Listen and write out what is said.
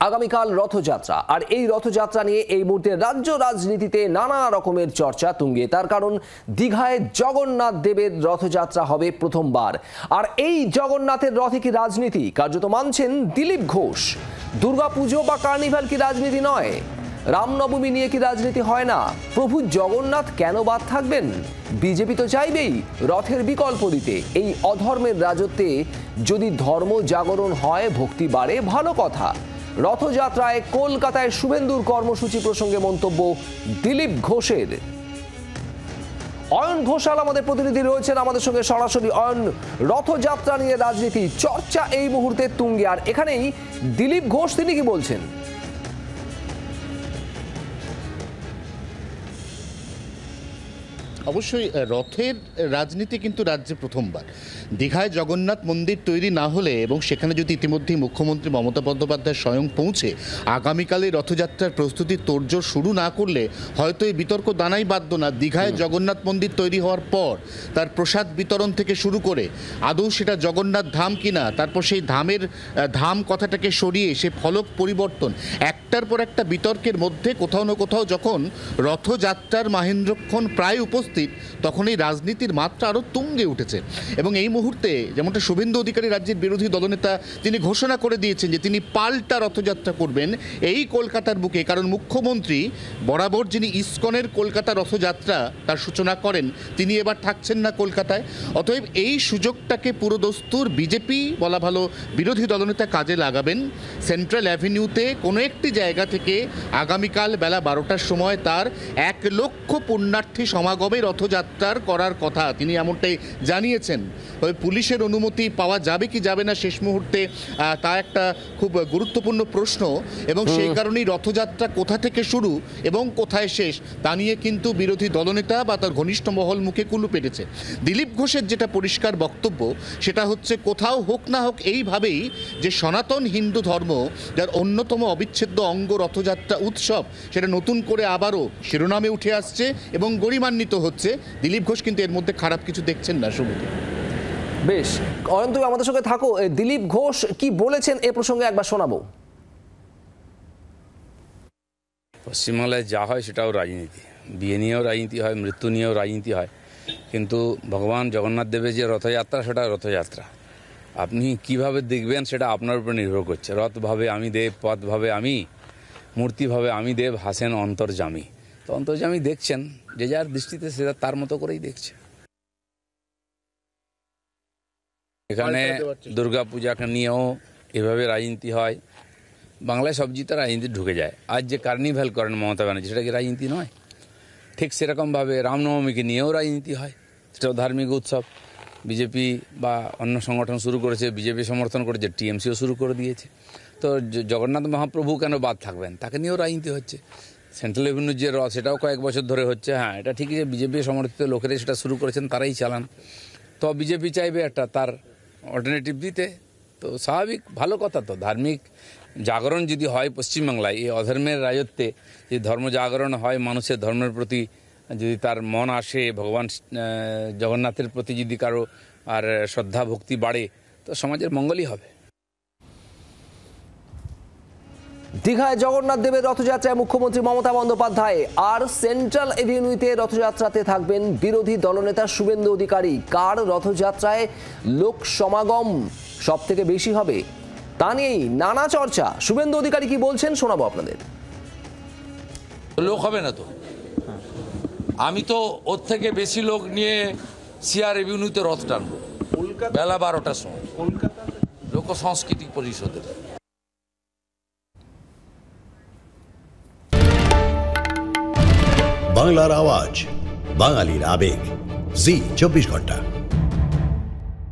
আগামীকাল রথযাত্রা, আর এই রথযাত্রা নিয়ে এই মুহূর্তে রাজ্য রাজনীতিতে নানা রকমের চর্চা তুঙ্গে। তার কারণ দীঘায় জগন্নাথ দেবের রথযাত্রা হবে প্রথমবার। আর এই জগন্নাথের রথে কি রাজনীতি? কার্যত মানছেন দিলীপ ঘোষ। দুর্গাপুজো বা কার্নিভাল কি রাজনীতি নয়? রামনবমী নিয়ে কি রাজনীতি হয় না? প্রভু জগন্নাথ কেন বাদ থাকবেন? বিজেপি তো চাইবেই রথের বিকল্প দিতে। এই অধর্মের রাজত্বে যদি ধর্ম জাগরণ হয়, ভক্তি বাড়ে, ভালো কথা। রথযাত্রায় কলকাতায় শুভেন্দুর কর্মসূচি প্রসঙ্গে মন্তব্য দিলীপ ঘোষের। অয়ন ঘোষাল আমাদের প্রতিনিধি রয়েছেন আমাদের সঙ্গে সরাসরি। অয়ন, রথযাত্রা নিয়ে রাজনীতি চর্চা এই মুহূর্তে তুঙ্গে, আর এখানেই দিলীপ ঘোষ তিনি কি বলছেন? অবশ্যই রথের রাজনীতি কিন্তু রাজ্যে প্রথমবার। দীঘায় জগন্নাথ মন্দির তৈরি না হলে এবং সেখানে যদি ইতিমধ্যেই মুখ্যমন্ত্রী মমতা বন্দ্যোপাধ্যায় স্বয়ং পৌঁছে আগামীকালে রথযাত্রার প্রস্তুতি তোড়জোড় শুরু না করলে হয়তো এই বিতর্ক দানাই বাধ্য না। দীঘায় জগন্নাথ মন্দির তৈরি হওয়ার পর তার প্রসাদ বিতরণ থেকে শুরু করে আদৌ সেটা জগন্নাথ ধাম কিনা, তারপর সেই ধামের ধাম কথাটাকে সরিয়ে সে ফলক পরিবর্তন, একটার পর একটা বিতর্কের মধ্যে কোথাও না কোথাও যখন রথযাত্রার মাহেন্দ্রক্ষণ প্রায় উপস্থিত, তখন এই রাজনীতির মাত্রা আরও তুঙ্গে উঠেছে। এবং এই মুহূর্তে যেমনটা শুভেন্দু অধিকারী রাজ্যের বিরোধী দলনেতা তিনি ঘোষণা করে দিয়েছেন যে তিনি পাল্টা রথযাত্রা করবেন এই কলকাতার বুকে। কারণ মুখ্যমন্ত্রী বরাবর যিনি ইসকনের কলকাতা রথযাত্রা তার সূচনা করেন, তিনি এবার থাকছেন না কলকাতায়। অতএব এই সুযোগটাকে পুরোদস্তুর বিজেপি বলা ভালো বিরোধী দলনেতা কাজে লাগাবেন। সেন্ট্রাল অ্যাভিনিউতে কোনো একটি জায়গা থেকে আগামীকাল বেলা 12টার সময় তার 1 লক্ষ পুণ্যার্থী সমাগমের রথযাত্রার করার কথা তিনি এমনটাই জানিয়েছেন। তবে পুলিশের অনুমতি পাওয়া যাবে কি যাবে না শেষ মুহূর্তে তা একটা খুব গুরুত্বপূর্ণ প্রশ্ন। এবং সেই কারণেই রথযাত্রা কোথা থেকে শুরু এবং কোথায় শেষ তা নিয়ে কিন্তু বিরোধী দলনেতা বা তার ঘনিষ্ঠ মহল মুখে কুলু পেটেছে। দিলীপ ঘোষের যেটা পরিষ্কার বক্তব্য সেটা হচ্ছে, কোথাও হোক না হোক এইভাবেই যে সনাতন হিন্দু ধর্ম যার অন্যতম অবিচ্ছেদ্য অঙ্গ রথযাত্রা উৎসব, সেটা নতুন করে আবারও শিরোনামে উঠে আসছে এবং গরিমান্বিত হচ্ছে। দিলীপ ঘোষ কিন্তু এর মধ্যে খারাপ কিছু দেখছেন না। শুভদী, বেশ, অয়ন তুমি আমাদের সঙ্গে থাকো। দিলীপ ঘোষ কি বলেছেন এ প্রসঙ্গে একবার শোনাবো। পশ্চিমবাংলায় যা হয় সেটাও রাজনীতি, বিয়ে নিয়েও রাজনীতি হয়, মৃত্যু নিয়েও রাজনীতি হয়, কিন্তু ভগবান জগন্নাথ দেবের যে রথযাত্রা সেটা রথযাত্রা। আপনি কিভাবে দেখবেন সেটা আপনার উপর নির্ভর করছে। রথভাবে আমি দেব, পথভাবে আমি, মূর্তিভাবে আমি দেব, হাসেন অন্তর্যামী। তো অন্তর্যামী দেখছেন, যে যার দৃষ্টিতে সেটা তার মতো করেই দেখছে। এখানে দুর্গাপূজাকে নিয়েও এভাবে রাজনীতি হয়। বাংলায় সবজিতে রাজনীতি ঢুকে যায়। আজ যে কার্নিভাল করেন মমতা ব্যানার্জি, সেটা কি রাজনীতি নয়? ঠিক সেরকমভাবে রামনবমীকে নিয়েও রাজনীতি হয়, সেটাও ধার্মিক উৎসব। বিজেপি বা অন্য সংগঠন শুরু করেছে, বিজেপি সমর্থন করেছে, টিএমসিও শুরু করে দিয়েছে। তো জগন্নাথ মহাপ্রভু কেন বাদ থাকবেন? তাকে নিয়েও রাজনীতি হচ্ছে। সেন্ট্রাল এভিনিউ যে রথ, সেটাও কয়েক বছর ধরে হচ্ছে। হ্যাঁ, এটা ঠিকই যে বিজেপি সমর্থিত লোকেরা সেটা শুরু করেছেন, তারাই চালান। তো বিজেপি চাইবে একটা তার অল্টারনেটিভ দিতে, তো স্বাভাবিক, ভালো কথা। তো ধার্মিক জাগরণ যদি হয় পশ্চিমবাংলায়, এই অধর্মের রাজত্বে যদি ধর্ম জাগরণ হয়, মানুষের ধর্মের প্রতি যদি তার মন আসে, ভগবান জগন্নাথের প্রতি যদি কারো আর শ্রদ্ধা ভক্তি বাড়ে, তো সমাজের মঙ্গলই হবে। দীঘায় জগন্নাথ দেবের রথযাত্রায় মুখ্যমন্ত্রী মমতা বন্দ্যোপাধ্যায়, আর সেন্ট্রাল এভিনিউতে রথযাত্রাতে থাকবেন বিরোধী দলনেতা শুভেন্দু অধিকারী। কার রথযাত্রায় লোক সমাগম সব থেকে বেশি হবে তা নিয়েই নানা চর্চা। শুভেন্দু অধিকারী কি বলছেন শোনাবো আপনাদের। লোক হবে না তো, আমি তো ওর থেকে বেশি লোক নিয়ে সিআর এভিনিউতে রথ টানবো বেলা 12টার সময়, লোক সংস্কৃতি পরিষদের। বাংলার আওয়াজ, বাঙালির আবেগ, জি 24 ঘন্টা।